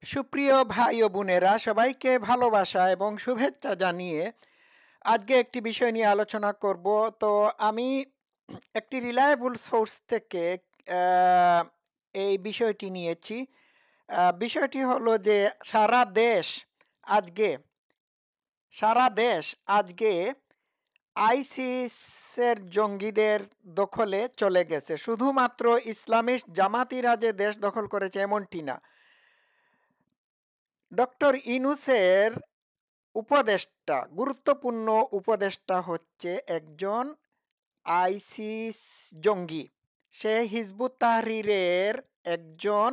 সুপ্রিয় ভাই ও বোনেরা, সবাইকে ভালোবাসা এবং শুভেচ্ছা জানিয়ে আজকে একটি বিষয় নিয়ে আলোচনা করব। তো আমি একটি রিলায়েবল সোর্স থেকে আহ, এই বিষয়টি নিয়েছি। বিষয়টি হলো যে সারা দেশ আজকে সারা দেশ আজকে আইসিসের জঙ্গিদের দখলে চলে গেছে। শুধুমাত্র ইসলামিস্ট জামাতিরা যে দেশ দখল করেছে এমনটি না। ডক্টর ইনুসের উপদেষ্টা, গুরুত্বপূর্ণ উপদেষ্টা হচ্ছে একজন আইসিস জঙ্গি। সে হিজবুত তাহরিরের একজন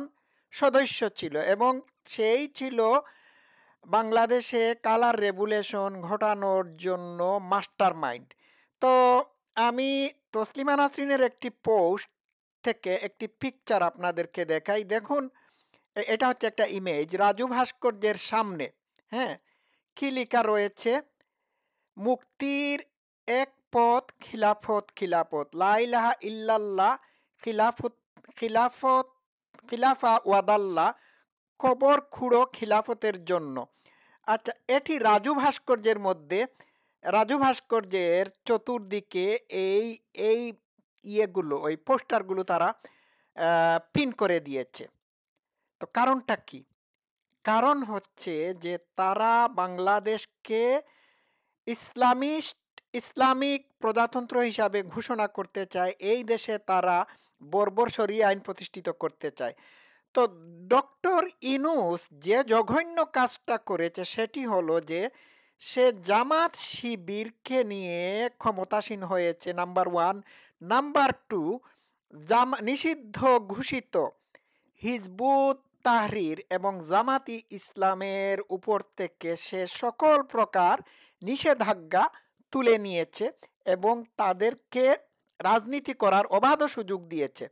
সদস্য ছিল এবং সেই ছিল বাংলাদেশে কালার রেভুলেশন ঘটানোর জন্য মাস্টার মাইন্ড। তো আমি তসলিমা নাসরিনের একটি পোস্ট থেকে একটি পিকচার আপনাদেরকে দেখাই। দেখুন, এটা হচ্ছে একটা ইমেজ রাজু ভাস্কর্যের সামনে। হ্যাঁ, কি লেখা রয়েছে? মুক্তির এক পথ খিলাফত, খিলাফত লা ইলাহা ইল্লাল্লাহ, খিলাফত, খিলাফত, খিলাফা ওয়াদাল্লাহ, কবর খুঁড়ো খিলাফতের জন্য। আচ্ছা, এটি রাজু ভাস্কর্যের মধ্যে, রাজু ভাস্কর্যের চতুর্দিকে এই এই ইয়েগুলো, ওই পোস্টারগুলো তারা পিন করে দিয়েছে। তো কারণটা কি? কারণ হচ্ছে যে তারা বাংলাদেশকে ইসলামিস্ট ইসলামিক প্রজাতন্ত্র হিসাবে ঘোষণা করতে চায়। এই দেশে তারা বর্বর শরিয়া আইন প্রতিষ্ঠিত করতে চায়। তো ডক্টর ইনুস যে জঘন্য কাজটা করেছে সেটি হলো যে সে জামাত শিবিরকে নিয়ে ক্ষমতাসীন হয়েছে, নাম্বার ওয়ান। নাম্বার টু, নিষিদ্ধ ঘোষিত হিজবুত তাহরির এবং জামাতি ইসলামের উপর থেকে সে সকল প্রকার নিষেধাজ্ঞা তুলে নিয়েছে এবং তাদেরকে রাজনীতি করার অবাধ সুযোগ দিয়েছে।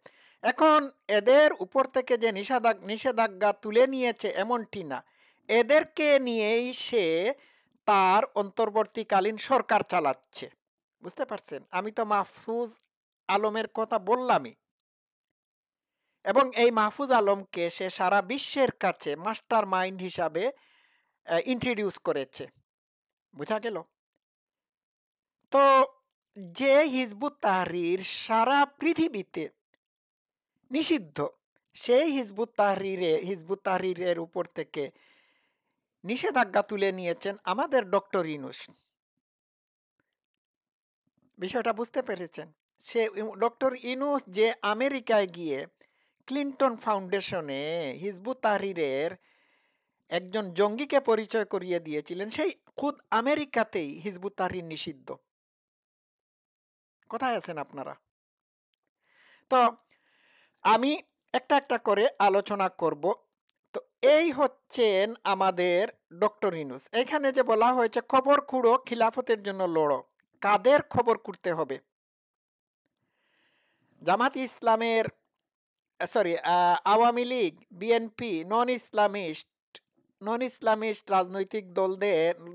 এখন এদের উপর থেকে যে নিষেধাজ্ঞা তুলে নিয়েছে এমনটি না, এদেরকে নিয়েই সে তার অন্তর্বর্তীকালীন সরকার চালাচ্ছে। বুঝতে পারছেন? আমি তো মাহফুজ আলমের কথা বললামই, এবং এই মাহফুজ আলমকে সে সারা বিশ্বের কাছে মাস্টার মাইন্ড হিসাবে ইন্ট্রোডিউস করেছে। বুঝা গেল? তো যে হিজবুত তাহরির সারা পৃথিবীতে নিষিদ্ধ, সেই হিজবুত তাহরিরের উপর থেকে নিষেধাজ্ঞা তুলে নিয়েছেন আমাদের ডক্টর ইউনূস। বিষয়টা বুঝতে পেরেছেন? সে ডক্টর ইউনূস যে আমেরিকায় গিয়ে ক্লিনটন ফাউন্ডেশনে হিজবুত তাহরিরের একজন জঙ্গিকে পরিচয় করিয়ে দিয়েছিলেন, সেই খুদ আমেরিকাতেই হিজবুত তাহরির নিষিদ্ধ। কোথায় আছেন আপনারা? তো আমি একটা একটা করে আলোচনা করব। তো এই হচ্ছেন আমাদের ডক্টর ইউনূস। এখানে যে বলা হয়েছে খবর খুঁড়ো খিলাফতের জন্য লড়ো, কাদের খবর খুঁড়তে হবে? জামাত ইসলামের, সরি, আওয়ামী লীগ, বিএনপি, নন ইসলামিস্ট রাজনৈতিক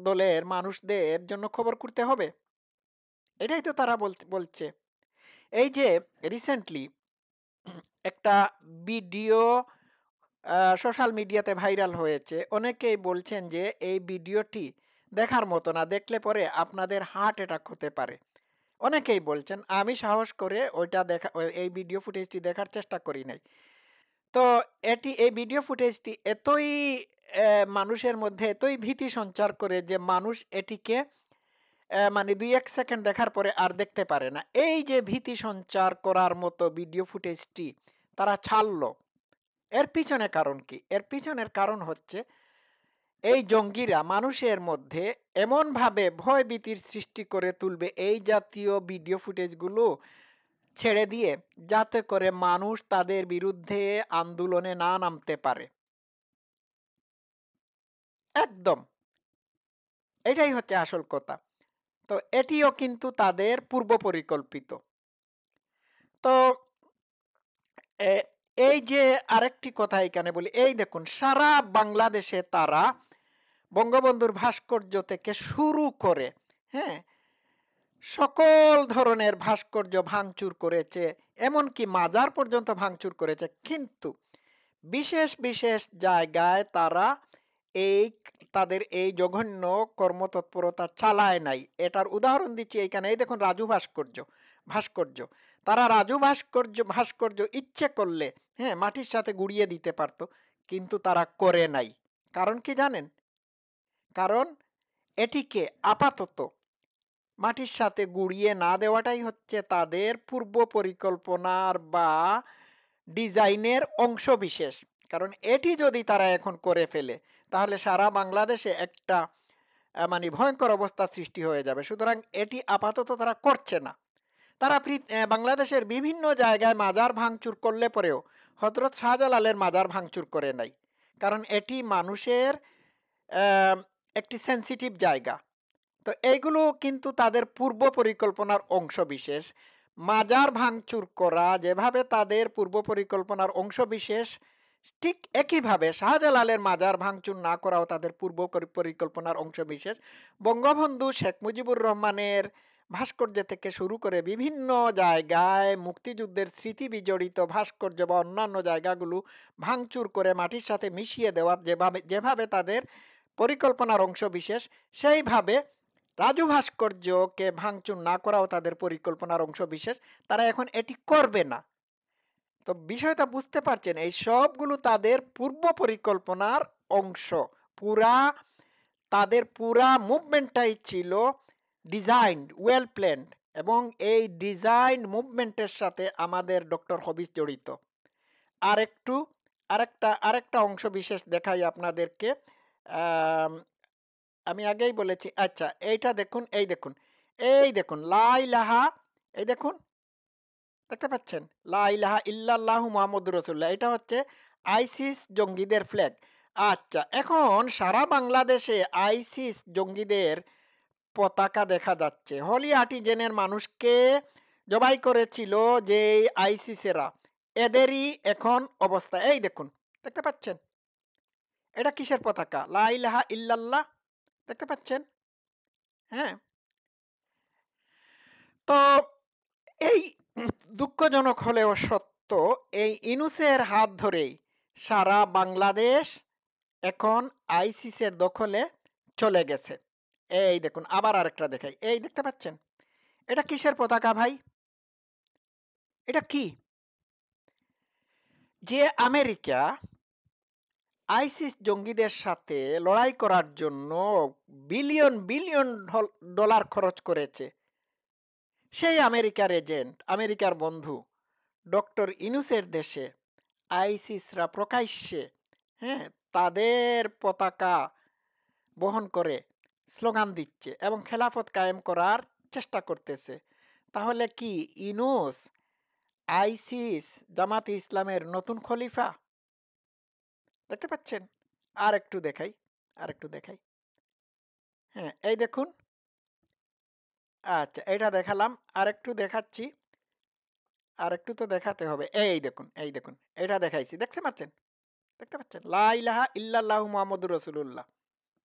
দলের মানুষদের জন্য খবর খুঁড়তে হবে। এটাই তো তারা বলছে। এই যে রিসেন্টলি একটা ভিডিও সোশ্যাল মিডিয়াতে ভাইরাল হয়েছে। অনেকেই বলছেন যে এই ভিডিওটি দেখার মতো না, দেখলে পরে আপনাদের হার্ট অ্যাটাক হতে পারে। অনেকেই বলছেন। আমি সাহস করে এই ভিডিও ফুটেজটি দেখার চেষ্টা করি নাই। তো এই ভিডিও ফুটেজটি এতই মানুষের মধ্যে এতই ভীতি সঞ্চার করে যে মানুষ এটিকে মানে ২-১ সেকেন্ড দেখার পরে আর দেখতে পারে না। এই যে ভীতি সঞ্চার করার মতো ভিডিও ফুটেজটি তারা ছাড়লো, এর পিছনে কারণ কি? এর পিছনের কারণ হচ্ছে এই জঙ্গিরা মানুষের মধ্যে এমনভাবে ভয়ভীতির সৃষ্টি করে তুলবে এই জাতীয় ভিডিও ফুটেজগুলো ছেড়ে দিয়ে, যাতে করে মানুষ তাদের বিরুদ্ধে আন্দোলনে না নামতে পারে। একদম। এটাই হচ্ছে আসল কথা। তো এটিও কিন্তু তাদের পূর্ব পরিকল্পিত। তো এ এই যে আরেকটি কথা এখানে বলি, এই দেখুন সারা বাংলাদেশে তারা বঙ্গবন্ধুর ভাস্কর্য থেকে শুরু করে, হ্যাঁ, সকল ধরনের ভাস্কর্য ভাঙচুর করেছে, এমনকি মাজার পর্যন্ত ভাঙচুর করেছে। কিন্তু বিশেষ, বিশেষ জায়গায় তারা এই তাদের এই জঘন্য কর্মতৎপরতা চালায় নাই। এটার উদাহরণ দিচ্ছি এইখানে। এই দেখুন রাজু ভাস্কর্য। তারা রাজু ভাস্কর্য ইচ্ছে করলে, হ্যাঁ, মাটির সাথে গুঁড়িয়ে দিতে পারত। কিন্তু তারা করে নাই। কারণ কি জানেন? কারণ এটিকে আপাতত মাটির সাথে গুঁড়িয়ে না দেওয়াটাই হচ্ছে তাদের পূর্ব পরিকল্পনার বা ডিজাইনের অংশবিশেষ। কারণ এটি যদি তারা এখন করে ফেলে, তাহলে সারা বাংলাদেশে একটা মানে ভয়ংকর অবস্থার সৃষ্টি হয়ে যাবে। সুতরাং এটি আপাতত তারা করছে না। তারা বাংলাদেশের বিভিন্ন জায়গায় মাজার ভাঙচুর করলে পরেও হযরত শাহজালালের মাজার ভাঙচুর করে নাই। কারণ এটি মানুষের অ্যাম একটি সেনসিটিভ জায়গা। তো এইগুলো কিন্তু তাদের পূর্ব পরিকল্পনার অংশবিশেষ। মাজার ভাঙচুর করা যেভাবে তাদের পূর্ব পরিকল্পনার অংশবিশেষ, ঠিক একইভাবে শাহজালালের মাজার ভাঙচুর না করাও তাদের পূর্ব পরিকল্পনার অংশবিশেষ। বঙ্গবন্ধু শেখ মুজিবুর রহমানের ভাস্কর্য থেকে শুরু করে বিভিন্ন জায়গায় মুক্তিযুদ্ধের স্মৃতি বিজড়িত ভাস্কর্য বা অন্যান্য জায়গাগুলো ভাঙচুর করে মাটির সাথে মিশিয়ে দেওয়া যেভাবে যেভাবে তাদের পরিকল্পনার অংশবিশেষ, সেইভাবে রাজু ভাস্কর্যকে ভাঙচুর না করাও তাদের পরিকল্পনার অংশবিশেষ। তারা এখন এটি করবে না। তো বিষয়টা বুঝতে পারছেন, এই সবগুলো তাদের পূর্ব পরিকল্পনার অংশ। পুরা তাদের পুরা মুভমেন্টটাই ছিল ডিজাইনড, ওয়েল প্ল্যান্ড, এবং এই ডিজাইন মুভমেন্টের সাথে আমাদের ডক্টর হবিজ জড়িত। আরেকটু আরেকটা অংশ বিশেষ দেখাই আপনাদেরকে। আম আমি আগেই বলেছি। আচ্ছা, এইটা দেখুন, এই দেখুন লা ইলাহা, এই দেখুন, দেখতে পাচ্ছেন? লা ইলাহা ইল্লাল্লাহু মুহাম্মাদুর রাসূলুল্লাহ। এটা হচ্ছে আইসিস জঙ্গিদের ফ্ল্যাগ। আচ্ছা, এখন সারা বাংলাদেশে আইসিস জঙ্গিদের পতাকা দেখা যাচ্ছে। হোলি আর্টিজেনের মানুষকে জবাই করেছিল যে আইসিসেরা, এদেরই এখন অবস্থা। এই দেখুন, দেখতে পাচ্ছেন? এটা কিসের পতাকা? লা ইলাহা ইল্লাল্লাহ, দেখতে পাচ্ছেন? হ্যাঁ? তো এই দুঃখজনক হলেও সত্য, এই ইনুসের হাত ধরেই সারা বাংলাদেশ এখন আইসিসের দখলে চলে গেছে। এই দেখুন, আবার আরেকটা দেখাই। এই দেখতে পাচ্ছেন? এটা কিসের পতাকা ভাই? এটা কি? যে আমেরিকা আইসিস জঙ্গিদের সাথে লড়াই করার জন্য বিলিয়ন বিলিয়ন ডলার খরচ করেছে, সেই আমেরিকার এজেন্ট, আমেরিকার বন্ধু ডক্টর ইনুসের দেশে আইসিসরা প্রকাশ্যে, হ্যাঁ, তাদের পতাকা বহন করে স্লোগান দিচ্ছে এবং খেলাফত কায়েম করার চেষ্টা করতেছে। তাহলে কি ইনুস আইসিস জামাতে ইসলামের নতুন খলিফা? দেখতে পাচ্ছেন? আর একটু দেখাই। হ্যাঁ, এই দেখুন। আচ্ছা, এটা দেখালাম। আরেকটু দেখাচ্ছি। আরেকটু তো দেখাতে হবে। এই দেখুন। এটা দেখাইছি। দেখতে পাচ্ছেন? দেখতে পাচ্ছেন? লা ইলাহা ইল্লাল্লাহু মুহাম্মাদুর রাসূলুল্লাহ।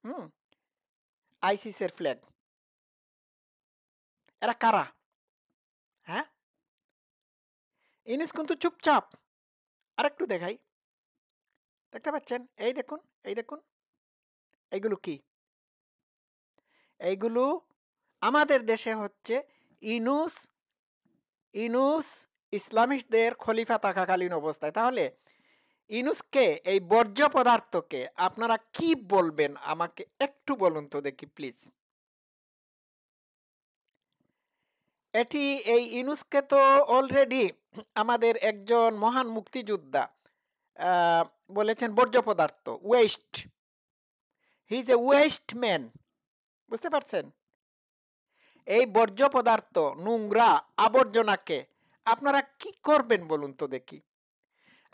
হুম? আইসিসের ফ্ল্যাগ। এরা কারা? হ্যাঁ? ইউনুস কিন্তু চুপচাপ। আরেকটু দেখাই। দেখতে পাচ্ছেন? এই দেখুন। এইগুলো কি? এইগুলো আমাদের দেশে হচ্ছে ইনুস ইনুস ইসলামিস্টদের খলিফা থাকাকালীন অবস্থায়। তাহলে ইনুসকে, এই বর্জ্য পদার্থকে আপনারা কি বলবেন আমাকে একটু বলুন তো দেখি প্লিজ। এটি এই ইনুসকে তো অলরেডি আমাদের একজন মহান মুক্তিযোদ্ধা আ বলেছেন বর্জ্য পদার্থ, West. He is a West man. বুঝতে পারছেন? এই বর্জ্য পদার্থ, নোংরা আবর্জনাকে আপনারা কি করবেন বলুন তো দেখি?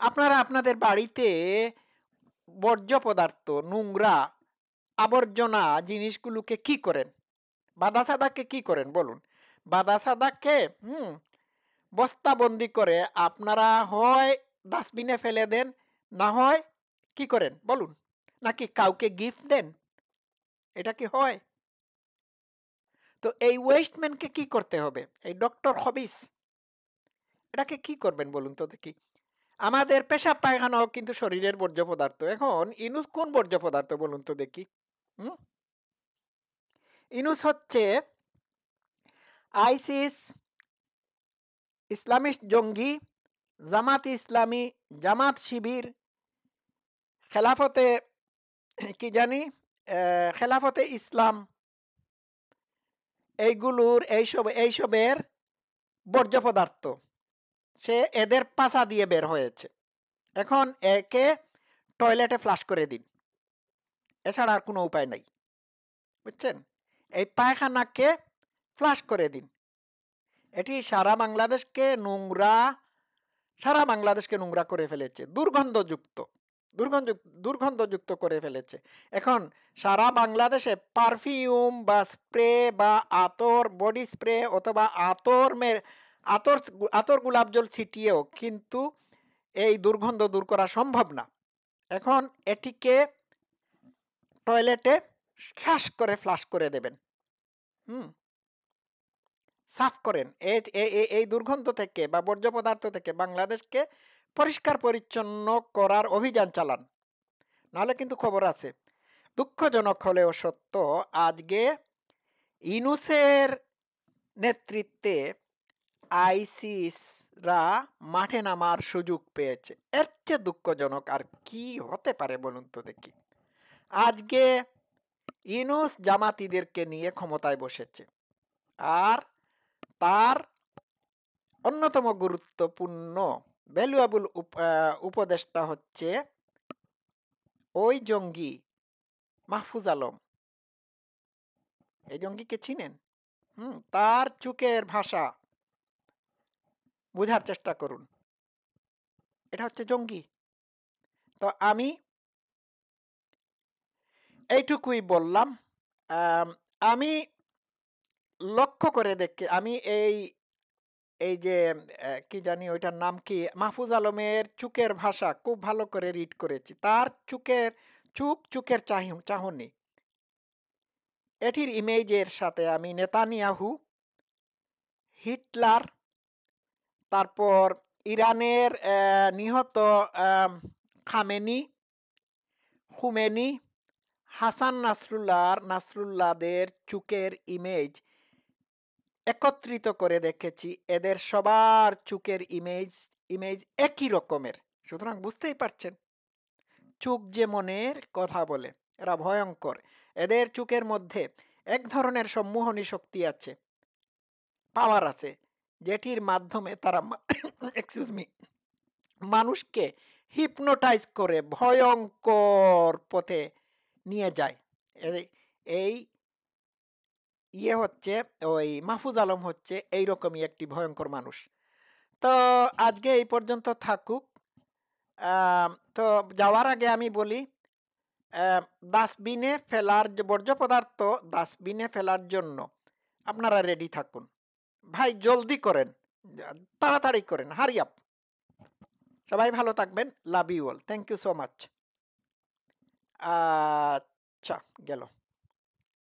আপনারা আপনাদের বাড়িতে বর্জ্য পদার্থ, নোংরা, আবর্জনা জিনিসগুলোকে কি করেন? বাদাসাদাকে কি করেন বলুন? বাদাসাদাকে বস্তাবন্দি করে আপনারা হয় ডাস্টবিনে ফেলে দেন, না হয় কি করেন বলুন? নাকি কাউকে গিফট দেন? এটা কি হয়? তো এই ওয়েস্টম্যানকে কি করতে হবে? এই ডক্টর হবিস, এটাকে কি করবেন বলুন তো দেখি? আমাদের পেশাব পায়খানাও কিন্তু শরীরের বর্জ্য পদার্থ। এখন ইনুস কোন বর্জ্য পদার্থ বলুন তো দেখি? হুম? ইনুস হচ্ছে আইসিস, ইসলামিস্ট জঙ্গি, জামাত ইসলামী, জামাত শিবির, খেলাফতে কি জানি? খেলাফতে ইসলাম এইসবের বর্জ্য পদার্থ। সে এদের পাছা দিয়ে বের হয়েছে। এখন একে টয়লেটে ফ্লাশ করে দিন। এছাড়া আর কোনো উপায় নাই। বুঝছেন? এই পায়খানাকে ফ্লাশ করে দিন। এটি সারা বাংলাদেশকে নোংরা করে ফেলেছে। দুর্গন্ধযুক্ত করে ফেলেছে। এখন সারা বাংলাদেশে পারফিউম বা স্প্রে বা আতর, বডি স্প্রে অথবা আতর আতর গোলাপ জল ছিটিয়েও কিন্তু এই দুর্গন্ধ দূর করা সম্ভব না। এখন এটিকে টয়লেটে ঠাস করে ফ্লাশ করে দেবেন। হুম? সাফ করেন। এই দুর্গন্ধ থেকে বা বর্জ্য পদার্থ থেকে বাংলাদেশকে পরিষ্কার পরিচ্ছন্ন করার অভিযান চালান। নাহলে কিন্তু খবর আছে। দুঃখজনক হলেও সত্য, আজকে ইউনূসের নেতৃত্বে আইসিসরা মাঠে নামার সুযোগ পেয়েছে। এর চেয়ে দুঃখজনক আর কি হতে পারে বলুন তো দেখি? আজকে ইউনূস জামাতিদেরকে নিয়ে ক্ষমতায় বসেছে। আর তার অন্যতম গুরুত্বপূর্ণ ভ্যালুয়েবল উপদেষ্টা হচ্ছে ওই জঙ্গি মাহফুজ আলম। এই জঙ্গিকে চিনেন? তার চোখের ভাষা বোঝার চেষ্টা করুন। এটা হচ্ছে জঙ্গি। তো আমি এইটুকুই বললাম। আম আমি লক্ষ্য করে আমি এই যে কি জানি ওইটার নাম কি? মাহফুজ আলমের চোখের ভাষা খুব ভালো করে রিড করেছি। তার চোখের চাহনি। এটির ইমেজের সাথে আমি নেতানিয়াহু, হিটলার, তারপর ইরানের নিহত খামেনি, খুমেনি, হাসান নাসরুল্লাহদের চোখের ইমেজ একত্রিত করে দেখেছি। এদের সবার চোখের ইমেজ একই রকমের। সুতরাং বুঝতেই পারছেন, চোখ যে মনের কথা বলে। এরা ভয়ঙ্কর। এদের চোখের মধ্যে এক ধরনের সম্মোহনী শক্তি আছে, পাওয়ার আছে, যেটির মাধ্যমে তারা এক্সকিউজ মি মানুষকে হিপনোটাইজ করে ভয়ঙ্কর পথে নিয়ে যায়। এই হচ্ছে ওই মাহফুজ আলম হচ্ছে এইরকমই একটি ভয়ঙ্কর মানুষ। তো আজকে এই পর্যন্ত থাকুক। তো যাওয়ার আগে আমি বলি, ডাস্টবিনে ফেলার যে বর্জ্য পদার্থ ডাস্টবিনে ফেলার জন্য আপনারা রেডি থাকুন। ভাই জলদি করেন, তাড়াতাড়ি করেন, হারি আপ। সবাই ভালো থাকবেন। Love you all. Thank you so much. আচ্ছা, গেল।